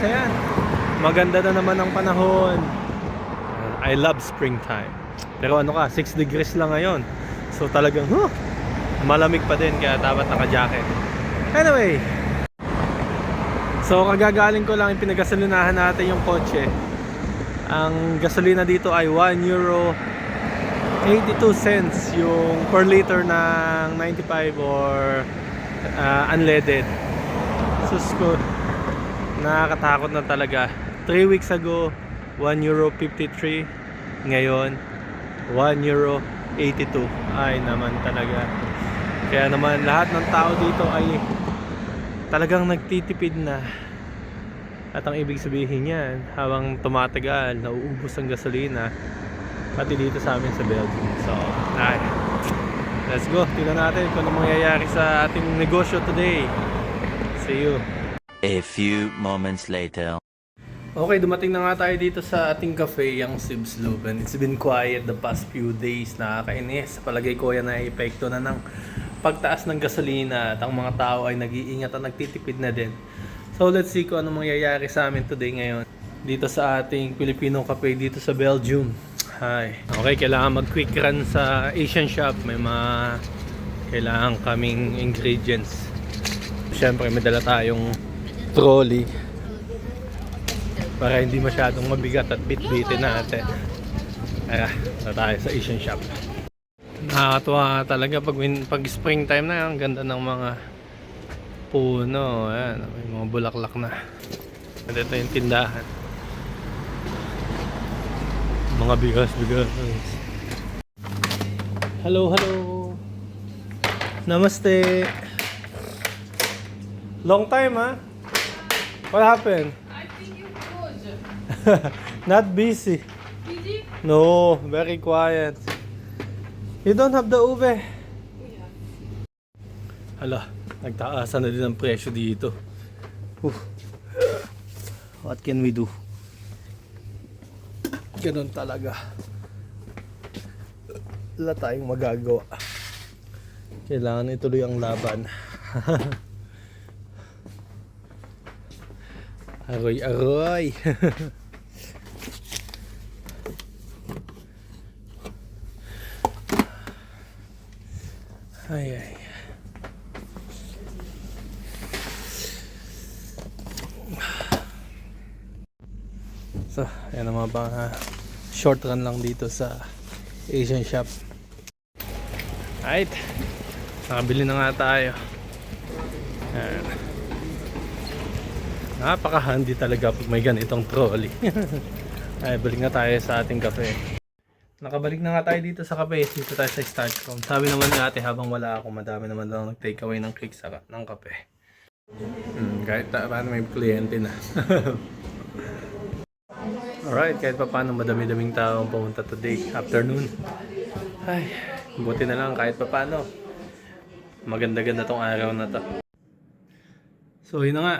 ayan. Maganda na naman ang panahon. I love springtime. Pero ano ka, 6 degrees lang ngayon. So talagang, malamig pa din kaya dapat naka-jacket. Anyway, so kagagaling ko lang, pinagasolinahan natin yung kotse. Ang gasolina dito ay €1.82 yung per liter ng 95 or unleaded. Sus ko, nakakatakot na talaga. 3 weeks ago, €1.53. Ngayon, €1.82. Ay naman talaga. Kaya naman lahat ng tao dito ay talagang nagtitipid na. At ang ibig sabihin yan, habang tumatagal, nauubos ang gasolina. Pati dito sa amin sa Belgium. So, let's go. Tingnan natin kung ano mangyayari sa ating negosyo today. See you. A few moments later. Okay, dumating na nga tayo dito sa ating cafe, yung Sibs Leuven. It's been quiet the past few days. Nakakainis. Palagay ko yan ay epekto na ng pagtaas ng gasolina at ang mga tao ay nag-iingat at nagtitipid na din. So let's see kung ano mangyayari sa amin today ngayon dito sa ating Filipino cafe dito sa Belgium. Hi. Okay, kailangan mag-quick run sa Asian shop. May mga kailangan kaming ingredients. Siyempre may dala tayong trolley para hindi masyadong mabigat at bit-bitin natin. Kaya na tayo sa Asian shop. Nakakatuwa talaga pag springtime na, ang ganda ng mga puno. Ayan, may mga bulaklak na. At ito yung tindahan. Mga bigas. Hello. Namaste. Long time, huh? What happened? I think you good. Not busy. Busy? No, very quiet. You don't have the ube. Hala, nagtaasan na din ang presyo dito. What can we do? Ganun talaga. Wala tayong magagawa. Kailangan ituloy ang laban. Aroy. Ay. So, yan ang mga short run lang dito sa Asian shop. Alright, nakabili na nga tayo. Ayan. Napaka-handy talaga pag may ganitong trolley. Ay, balik na tayo sa ating kape. Nakabalik na nga tayo dito sa kape. Dito tayo sa start room. Sabi naman ni ate, habang wala ako, madami naman lang nag-take away ng cake ng kape. Kahit paano may kliyente na. Alright, kahit pa paano madami-daming tao ang pumunta today, afternoon. Ay, buti na lang kahit pa paano. Maganda-ganda tong araw na to. So yun na nga.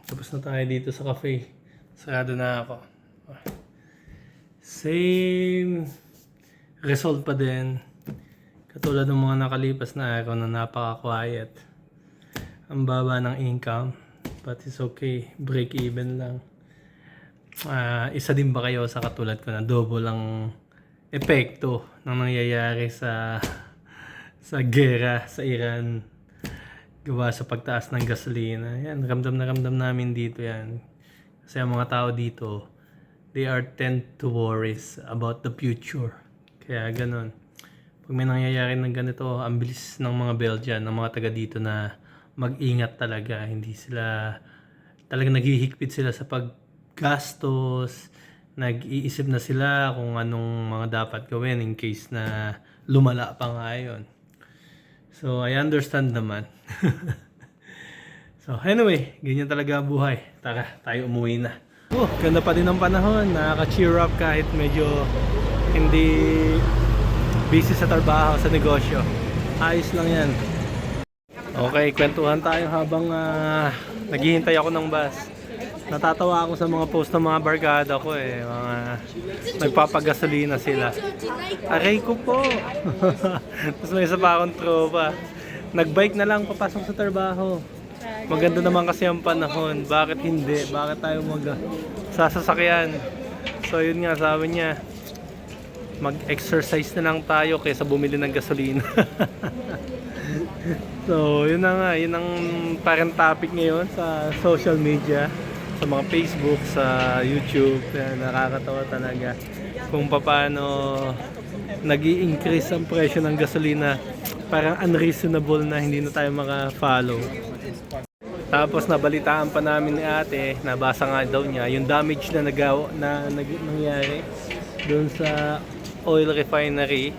Tapos na tayo dito sa cafe. Sarado na ako. Same result pa din. Katulad ng mga nakalipas na araw na napaka-quiet. Ang baba ng income. But it's okay. Break even lang. Isa din ba kayo sa katulad ko na double ang epekto ng nangyayari sa gera sa Iran gawa sa pagtaas ng gasolina? Yan, ramdam na ramdam namin dito yan. Kasi ang mga tao dito, they are tend to worries about the future. Kaya ganun. Pag may nangyayari ng ganito, ang bilis ng mga Belgian, ng mga taga dito na mag-ingat talaga. Hindi sila, talaga naghihigpit sila sa paggastos, nag-iisip na sila kung anong mga dapat gawin in case na lumala pa nga yun. So, I understand naman. So, anyway, ganyan talaga ang buhay. Tara, tayo umuwi na. Ganda pa din ang panahon. Nakaka-cheer up kahit medyo hindi busy sa trabaho, sa negosyo. Ayos lang yan. Okay, kwentuhan tayo habang naghihintay ako ng bus. Natatawa ako sa mga post ng mga barkada ko eh. Mga nagpapagasolina sila. Aray ko po. Tapos may isa pa akong tropa. Nagbike na lang papasok sa trabaho. Maganda naman kasi ang panahon. Bakit hindi? Bakit tayo sasakyan? So yun nga, sabi niya, mag-exercise na lang tayo kaysa bumili ng gasolina. So yun na nga, yun ang parang topic ngayon sa social media, sa mga Facebook, sa YouTube. Kaya nakakatawa talaga kung paano nag-i-increase ang presyo ng gasolina. Parang unreasonable na hindi na tayo maka-follow. Tapos nabalitaan pa namin ni ate, nabasa nga daw niya, yung damage na nangyari doon sa oil refinery,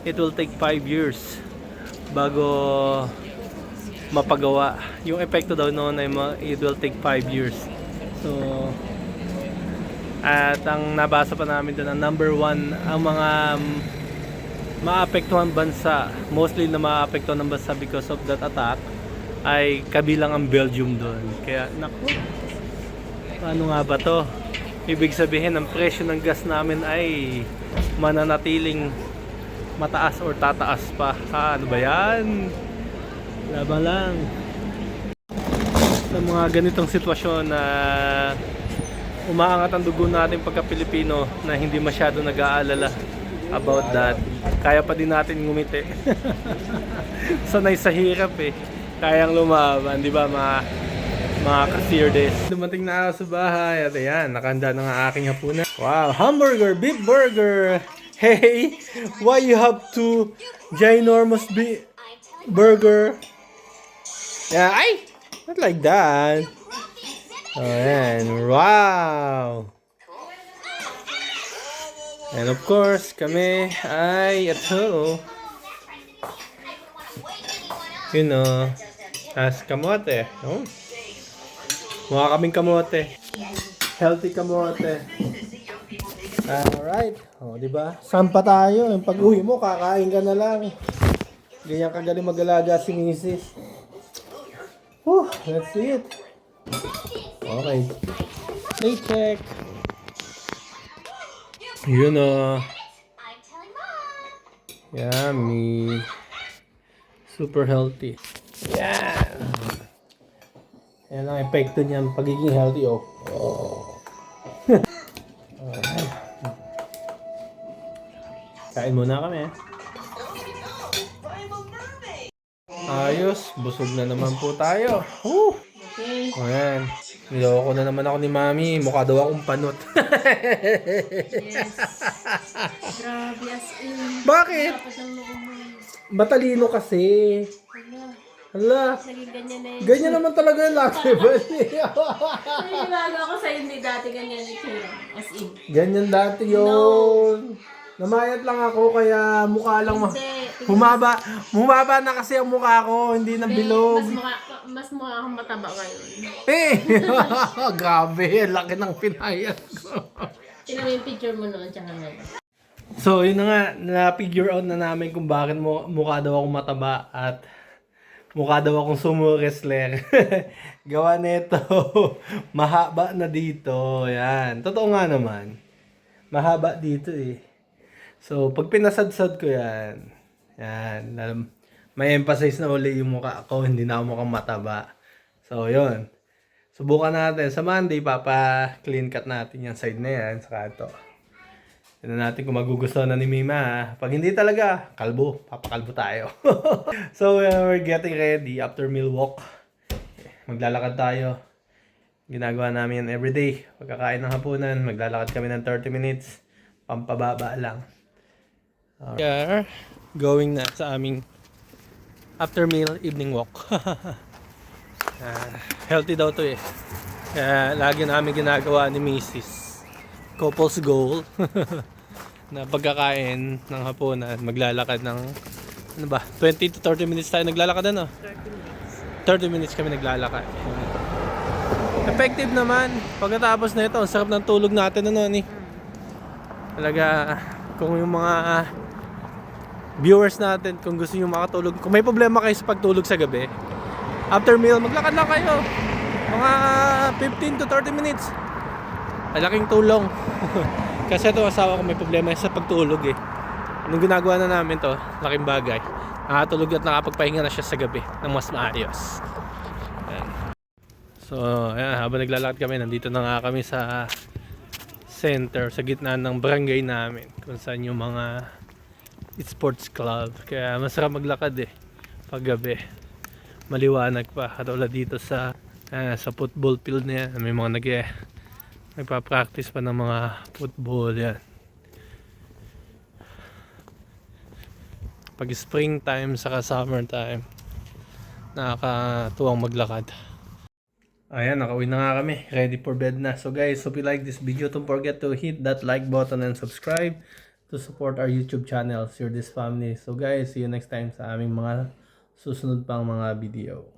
it will take 5 years bago mapagawa. Yung epekto daw noon ay it will take 5 years. So, at ang nabasa pa namin doon, ang number 1, ang mga maapektuhan bansa, mostly na maapektuhan ng bansa because of that attack, ay kabilang ang Belgium doon. Kaya, naku, paano nga ba to? Ibig sabihin, ang presyo ng gas namin ay mananatiling mataas or tataas pa. Ano ba yan? Laban lang. Sa mga ganitong sitwasyon na umaangat ang dugo natin pagka Pilipino na hindi masyado nag-aalala about that. Kaya pa din natin ngumiti. Sanay sa hirap eh. Kayang lumaban, di ba mga ka-seerdes. Dumating na ako sa bahay at ayan, nakahanda na nga aking hapunan. Wow, hamburger, beef burger. Hey, why you have two ginormous burger? Yeah, ay, not like that. Oh, ayan, wow. And of course, kami ay ito. You know, as kamote. Oh. Mukha kaming kamote. Healthy kamote. Alright. O, diba? Saan pa tayo? Yung pag-uwi mo, kakain ka na lang. Ganyan kagaling mag-alaga si Mrs. Whew, that's it. Okay. Paycheck. You know. Yummy. Super healthy. Yan. Yan ang epekto niyan pagiging healthy. Oh. Alright. Kain muna kami. Ayos. Busog na naman po tayo. Woo! Ayan. Niloko na naman ako ni Mami. Mukha daw akong panot. Yes. Grabe as in. Bakit? Dapat ang loob mo. Matalino kasi. Hala. Naging ganyan na yun. Ganyan naman talaga yung laki ba? Naniniwala ako sa'yo, hindi dati ganyan yung tsura. As in. Ganyan dati yun. Namayat lang ako kaya mukha lang Hindi. Bumaba na kasi ang mukha ko, hindi na bilog. Mas mukha akong mataba ngayon. Eh! Grabe, laki ng pinayat ko. Tingnan mo yung picture mo noon, tsaka ngayon. So, yun na nga, na-figure out na namin kung bakit mukha daw akong mataba at mukha daw akong sumo wrestler. Gawa nito, mahaba na dito. Yan. Totoo nga naman. Mahaba dito eh. So, pag pinasadsad ko yan, may emphasize na uli yung mukha ko, hindi na ako mukhang mataba. So, yun. Subukan natin. Sa Monday, clean cut natin yung side na yan. Saka ito. Tignan natin kung magugustuhan na ni Mima. Ha? Pag hindi talaga, papakalbo tayo. So, we're getting ready after meal walk. Maglalakad tayo. Ginagawa namin yan everyday. Pagkakain ng hapunan, maglalakad kami ng 30 minutes. Pampababa lang. We are going na sa aming after meal evening walk. Healthy daw to eh. Kaya lagi namin ginagawa ni Mrs. Couple's goal. Na pagkakain ng hapunan, maglalakad ng 20 to 30 minutes tayo naglalakad 30 minutes kami naglalakad. Effective naman. Pagkatapos na ito, ang sarap ng tulog natin Talaga, kung yung mga viewers natin, kung gusto nyo makatulog, kung may problema kayo sa pagtulog sa gabi, after meal, maglakad lang kayo. Mga 15 to 30 minutes. Malaking tulong. Kasi ito, asawa ko may problema sa pagtulog eh. Nung ginagawa na namin to, laking bagay. Nakatulog at nakapagpahinga na siya sa gabi ng mas maayos. Ayan. So, ayan, habang naglalakad kami, nandito na nga kami sa center, sa gitna ng barangay namin, kung saan yung mga sports club. Kaya masarap maglakad eh, paggabi. Maliwanag pa, katulad dito sa football field na yan. May mga nagpa-practice pa ng mga football yan. Pag springtime saka summertime, nakakatuwang maglakad. Ayan, nakauwi na nga kami. Ready for bed na. So guys, if you like this video, don't forget to hit that like button and subscribe to support our YouTube channel, Sir This Family. So guys, see you next time sa aming mga susunod pang mga video.